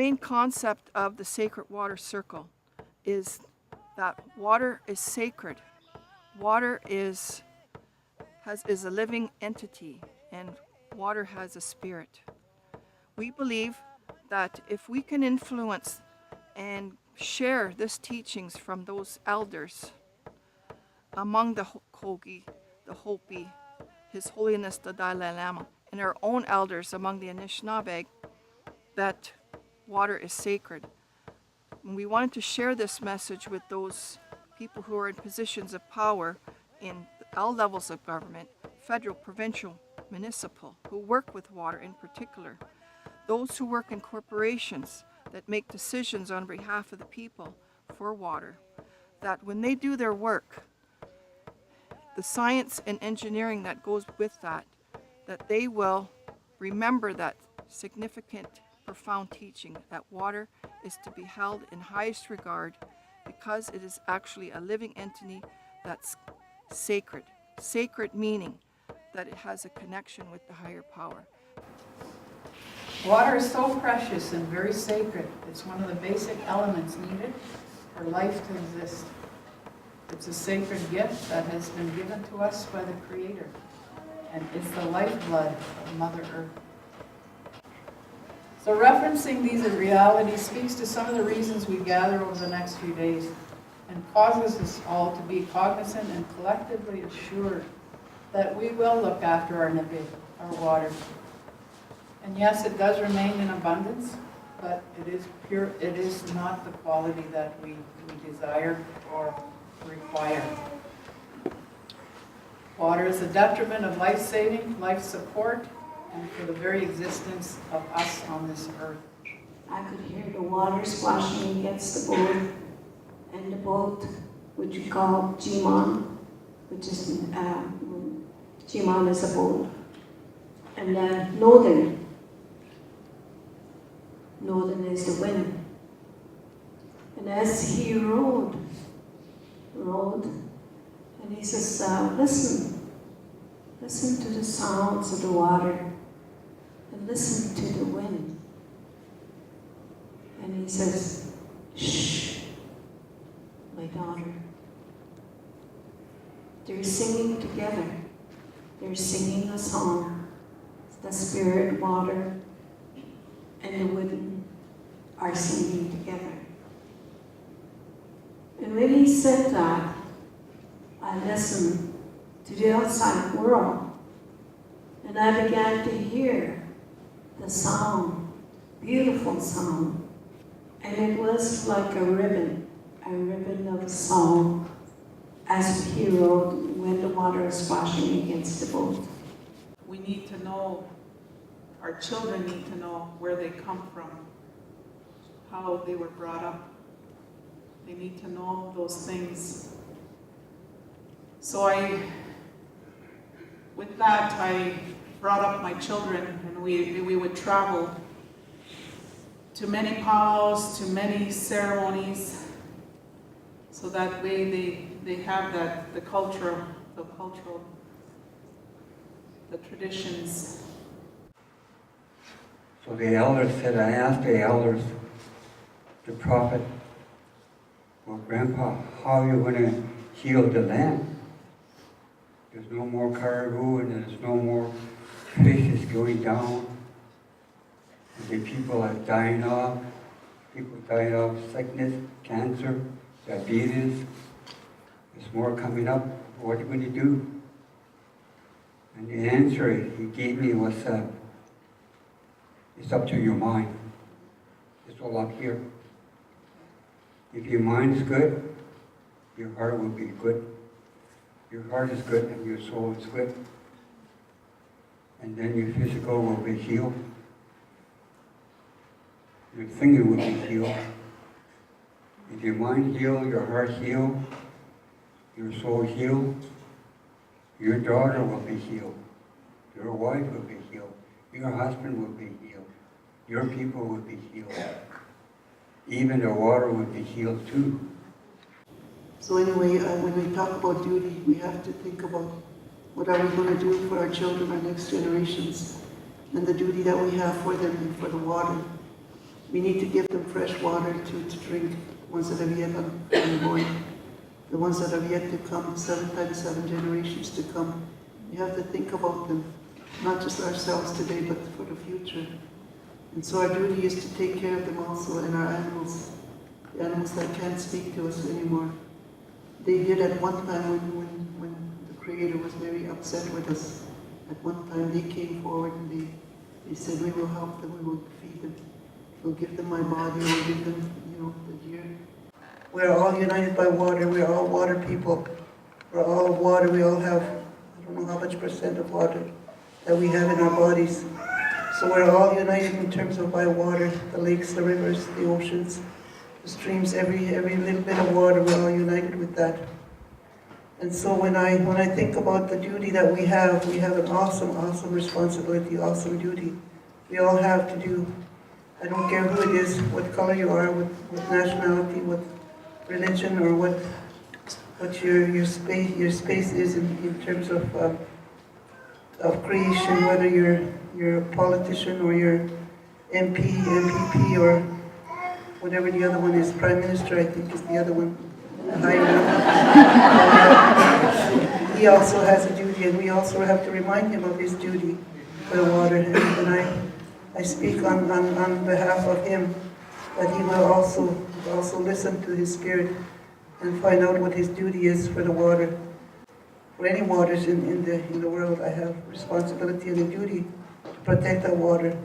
main concept of the Sacred Water Circle is that water is sacred. Water is a living entity, and water has a spirit. We believe that if we can influence and share these teachings from those elders among the Kogi, the Hopi, His Holiness the Dalai Lama, and our own elders among the Anishinaabe, that water is sacred. And we wanted to share this message with those people who are in positions of power in all levels of government, federal, provincial, municipal, who work with water in particular. Those who work in corporations that make decisions on behalf of the people for water, that when they do their work, the science and engineering that goes with that they will remember that significant, profound teaching that water is to be held in highest regard because it is actually a living entity that's sacred. Sacred meaning that it has a connection with the higher power. Water is so precious and very sacred. It's one of the basic elements needed for life to exist. It's a sacred gift that has been given to us by the Creator, and it's the lifeblood of Mother Earth. So referencing these realities speaks to some of the reasons we gather over the next few days and causes us all to be cognizant and collectively assured that we will look after our nipi, our water. And yes, it does remain in abundance, but it is pure. It is not the quality that we desire or require. Water is a detriment of life-saving, life support, and for the very existence of us on this earth. I could hear the water splashing against the boat, and the boat, which we call Jimon, which is, Jimon is a boat, and Northern is the wind. And as he rowed, and he says, listen to the sounds of the water, and listen to the wind. And he says, shh, my daughter. They're singing together. They're singing a song. The spirit, water, and the wind are singing together. And when he said that, I listened to the outside world, and I began to hear the sound, beautiful sound, and it was like a ribbon of song as he rode when the water was splashing against the boat. We need to know, our children need to know where they come from, how they were brought up. They need to know those things. So with that, I brought up my children, and we would travel to many powwows, to many ceremonies, so that way they have that, the traditions. So the elders said, I asked the elders, the prophet, well, Grandpa, how are you going to heal the land? There's no more caribou and there's no more fishes going down. The people are dying off. People dying of sickness, cancer, diabetes. There's more coming up. What are you going to do? And the answer he gave me was, it's up to your mind. It's all up here. If your mind is good, your heart will be good. Your heart is good and your soul is good. And then your physical will be healed. Your thinking will be healed. If your mind healed, your heart healed, your soul healed, your daughter will be healed. Your wife will be healed. Your husband will be healed. Your people will be healed. Even the water will be healed too. So anyway, when we talk about duty, we have to think about what are we going to do for our children, our next generations, and the duty that we have for them and for the water. We need to give them fresh water to drink, the ones that have yet unborn, the ones that have yet to come, 7 times 7 generations to come. We have to think about them, not just ourselves today, but for the future. And so our duty is to take care of them also, and our animals, the animals that can't speak to us anymore. They did at one time when the Creator was very upset with us. At one time they came forward and they said, we will help them, we will feed them. We'll give them my body, we'll give them, the deer. We're all united by water, we're all water people. We're all water, we all have, I don't know how much percent of water that we have in our bodies. So we're all united in terms of by water, the lakes, the rivers, the oceans, the streams, every little bit of water, we're all united with that. And so when I think about the duty that we have an awesome responsibility, awesome duty. We all have to do. I don't care who it is, what color you are, what nationality, what religion, or what your space is in terms of creation, whether you're a politician or you're MP, MPP, or whatever the other one is, Prime Minister, I think is the other one. He also has a duty, and we also have to remind him of his duty for the water. And I speak on behalf of him that he will also listen to his spirit and find out what his duty is for the water. For any waters in the world, I have responsibility and a duty to protect that water.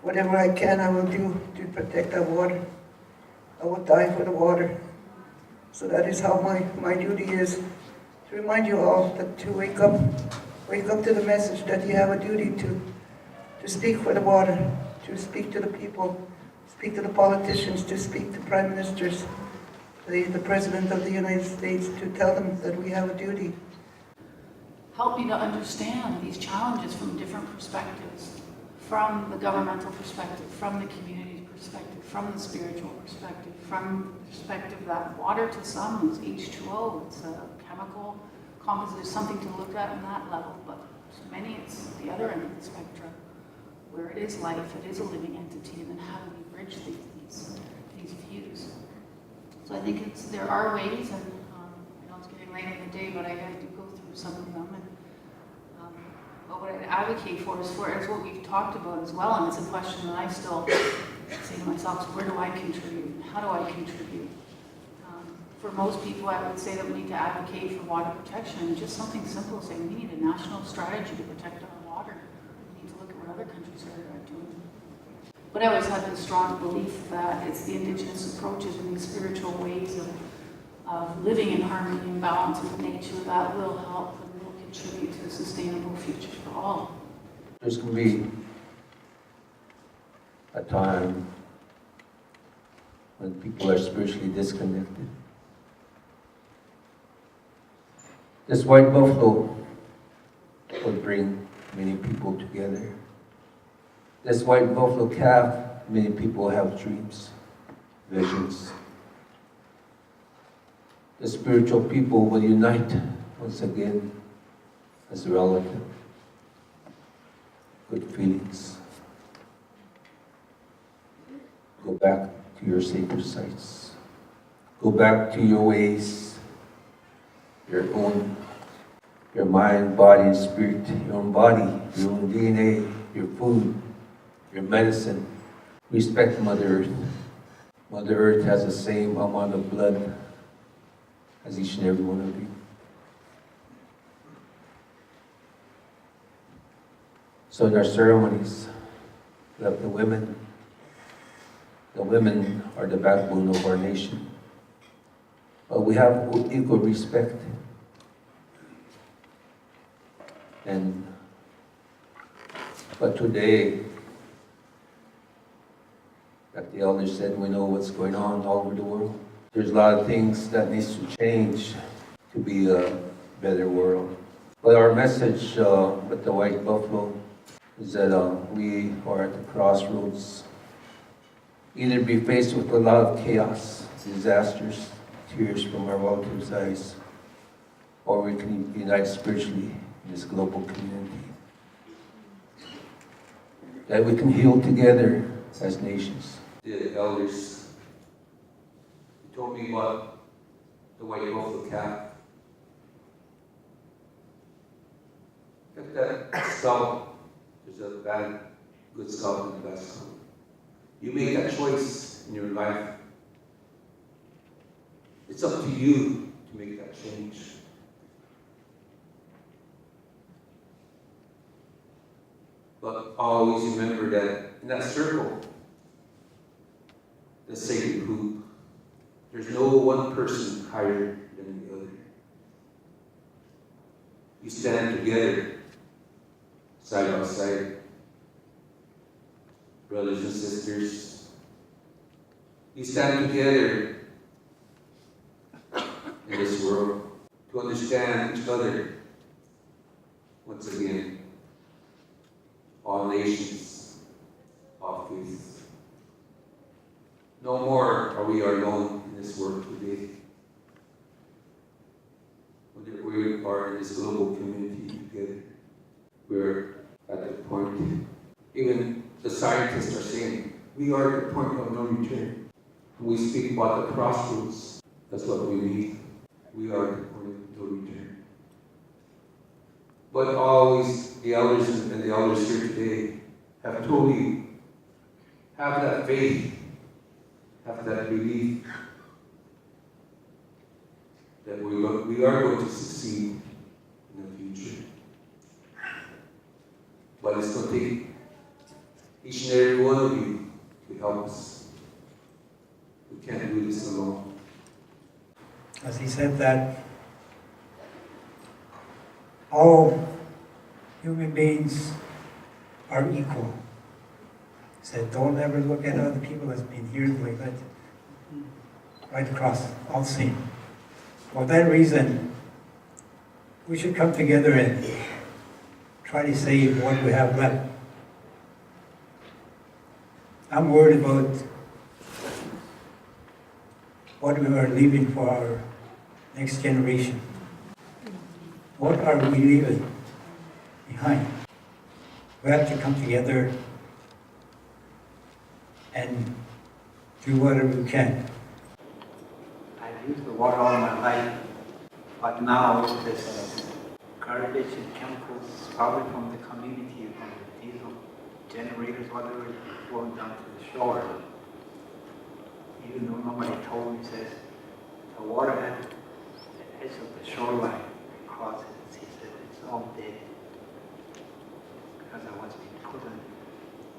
Whatever I can, I will do to protect that water. I will die for the water. So that is how my duty is, to remind you all that to wake up to the message that you have a duty to speak for the water, to speak to the people, speak to the politicians, to speak to prime ministers, the President of the United States, to tell them that we have a duty. Help you to understand these challenges from different perspectives, from the governmental perspective, from the community perspective, from the spiritual perspective, from the perspective that water to some is H2O, it's a chemical composite, there's something to look at on that level, but to many it's the other end of the spectrum, where it is life, it is a living entity, and then how do we bridge these views? So I think there are ways, and I know it's getting late in the day, but I had to go through some of them. And but what I'd advocate for is what we've talked about as well, and it's a question that I still say to myself: so where do I contribute? How do I contribute? For most people, I would say that we need to advocate for water protection, just something simple, saying we need a national strategy to protect our water. We need to look at what other countries are doing. But I always had this strong belief that it's the indigenous approaches and these spiritual ways of living in harmony and balance with nature that will help and will contribute to a sustainable future for all. There's going to be a time when people are spiritually disconnected. This white buffalo will bring many people together. This white buffalo calf, many people have dreams, visions. The spiritual people will unite once again as a relative. Good feelings. Go back to your sacred sites. Go back to your ways, your mind, body, and spirit, your own body, your own DNA, your food, your medicine. Respect Mother Earth. Mother Earth has the same amount of blood as each and every one of you. So in our ceremonies, we have the women. The women are the backbone of our nation. But we have equal respect. But today, like the elder said, we know what's going on all over the world. There's a lot of things that needs to change to be a better world. But our message with the white buffalo is that we are at the crossroads. Either be faced with a lot of chaos, disasters, tears from our relatives' eyes, or we can unite spiritually in this global community. That we can heal together as nations. the elders. He told me about the white buffalo calf. If that scout, there's a bad, good scout and a bad scout. You make that choice in your life. It's up to you to make that change. But always remember that in that circle, the sacred hoop, there's no one person higher than the other. You stand together, side by side, brothers and sisters. You stand together in this world to understand each other. Once again, all nations, all faiths. No more are we alone in this world today. We are in this global community together. We're at the point, even the scientists are saying, we are at the point of no return. When we speak about the crossroads, that's what we need. We are at the point of no return. But always, the elders and the elders here today have told you, have that faith, have that belief that we are going to succeed in the future. But it's going to take each and every one of you to help us. We can't do this alone. As he said that all human beings are equal. He said, don't ever look at other people as being here like that. Right across, all the same. For that reason, we should come together and try to save what we have left. I'm worried about what we are leaving for our next generation. What are we leaving behind? We have to come together and do whatever we can. I've used the water all my life, but now this garbage and chemicals probably from the community, from the diesel generators, whatever is flowing down to the shore. Even though nobody told me, says the water at the edge of the shoreline crosses. He said it's all dead because of what's being put in.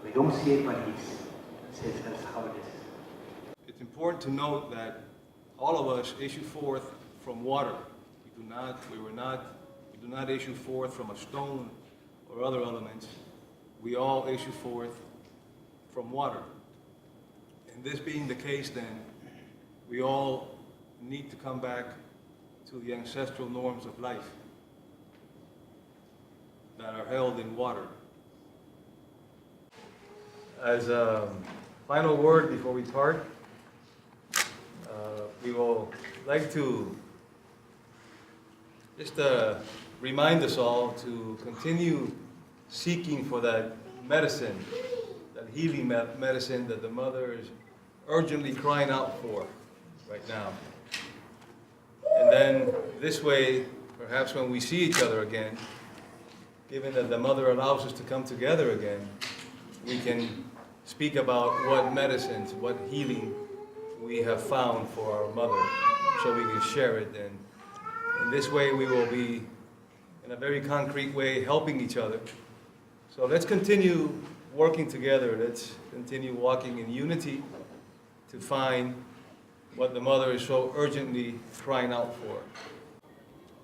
We don't see it, but he says that's how it is. It's important to note that all of us issue forth from water. We do not issue forth from a stone or other elements. We all issue forth from water. And this being the case, then, we all need to come back to the ancestral norms of life that are held in water. As a final word before we part, we will like to just remind us all to continue seeking for that medicine, that healing medicine that the mother is urgently crying out for right now. And then this way, perhaps when we see each other again, given that the mother allows us to come together again, we can speak about what medicines, what healing we have found for our mother, so we can share it. And in this way, we will be, in a very concrete way, helping each other. So let's continue working together. Let's continue walking in unity to find what the mother is so urgently crying out for.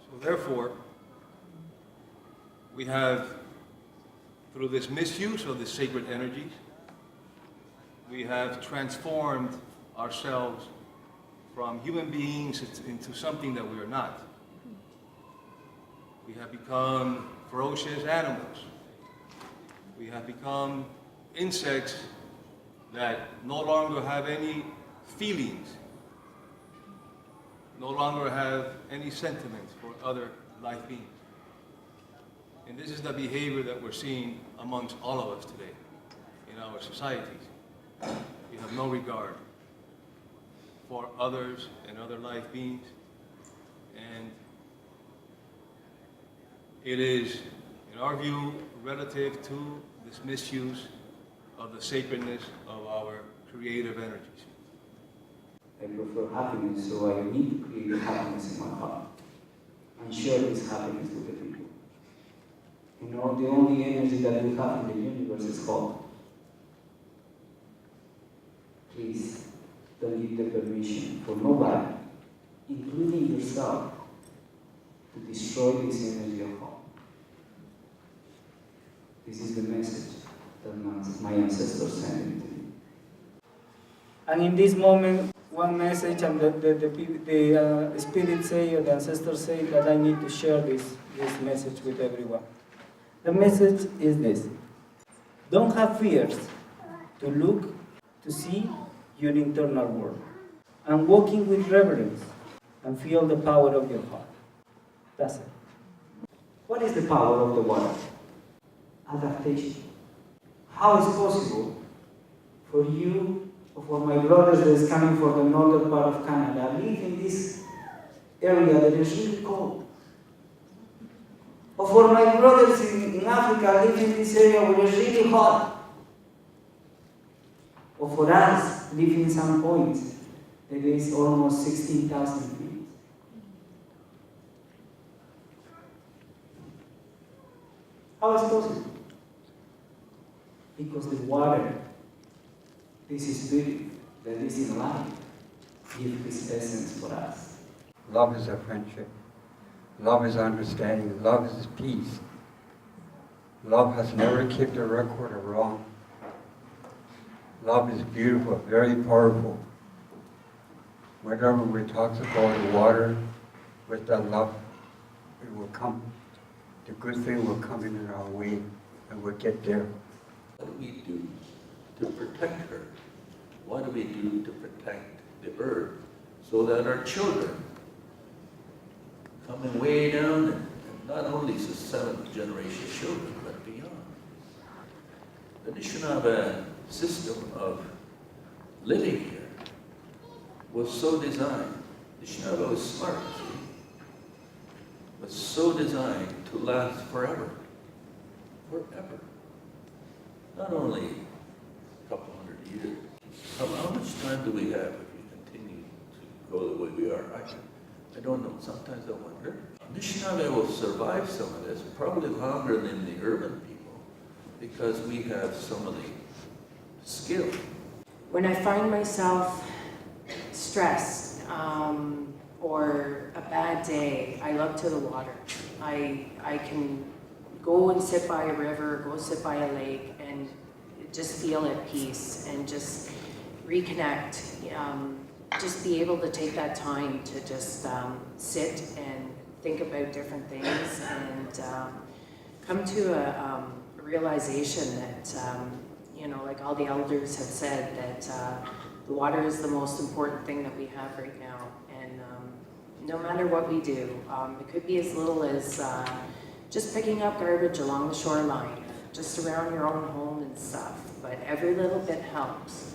So therefore, we have, through this misuse of the sacred energies, we have transformed ourselves from human beings into something that we are not. We have become ferocious animals. We have become insects that no longer have any feelings, no longer have any sentiments for other life beings. And this is the behavior that we're seeing amongst all of us today in our societies. you have no regard for others and other life beings. And it is, in our view, relative to this misuse of the sacredness of our creative energies. I prefer happiness, so I need to create happiness in my heart and share this happiness with the people. You know, the only energy that we have in the universe is hope. Please, don't give the permission for nobody, including yourself, to destroy this energy of hope. This is the message that my ancestors sent to me. And in this moment, one message, and the spirit say, or the ancestors say, that I need to share this message with everyone. The message is this: don't have fears to look, to see your internal world, and walking with reverence, and feel the power of your heart. That's it. What is the power of the water? Adaptation. How is possible for you or for my brothers that is coming from the northern part of Canada, live in this area that is really cold? Or for my brothers in Africa, live in this area where it's really hot? Or for us, live in some points that is almost 16,000 feet? How is possible? Because the water, this is spirit that is in life, gives this essence for us. Love is a friendship. Love is understanding. Love is peace. Love has never kept a record of wrong. Love is beautiful, very powerful. Whenever we talk about the water, with that love, it will come. The good thing will come in our way, and we'll get there. What do we do to protect her? What do we do to protect the earth so that our children, coming way down, and not only the seventh generation children, but beyond? The Anishinaabe system of living here was so designed. The Anishinaabe was smart, see? Was so designed to last forever. Forever. Not only a couple hundred years. How much time do we have if we continue to go the way we are? I don't know. Sometimes I wonder. Anishinaabe will survive some of this, probably longer than the urban people, because we have some of the skill. When I find myself stressed or a bad day, I look to the water. I can go and sit by a river, go sit by a lake, and just feel at peace and just reconnect. Just be able to take that time to just sit and think about different things and come to a realization that, you know, like all the elders have said, that the water is the most important thing that we have right now. And no matter what we do, it could be as little as just picking up garbage along the shoreline, just around your own home and stuff, but every little bit helps.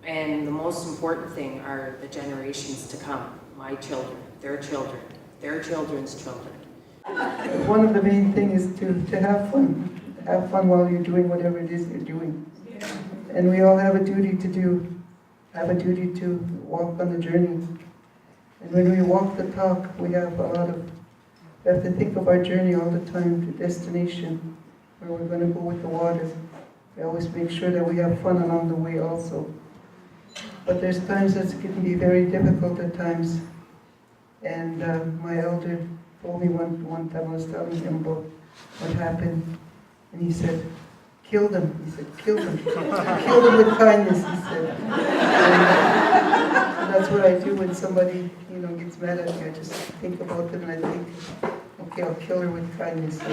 And the most important thing are the generations to come, my children, their children's children. One of the main things is to have fun while you're doing whatever it is you're doing. And we all have a duty to walk on the journey. And when we walk the talk, we have to think of our journey all the time, to destination, where we're going to go with the water. We always make sure that we have fun along the way also. But there's times that it can be very difficult at times. And my elder told me one time, I was telling him about what happened, and he said, kill them. He said, kill them. Kill them with kindness, he said. And that's what I do when somebody, gets mad at me. I just think about them and I think, okay, I'll kill her with kindness. So,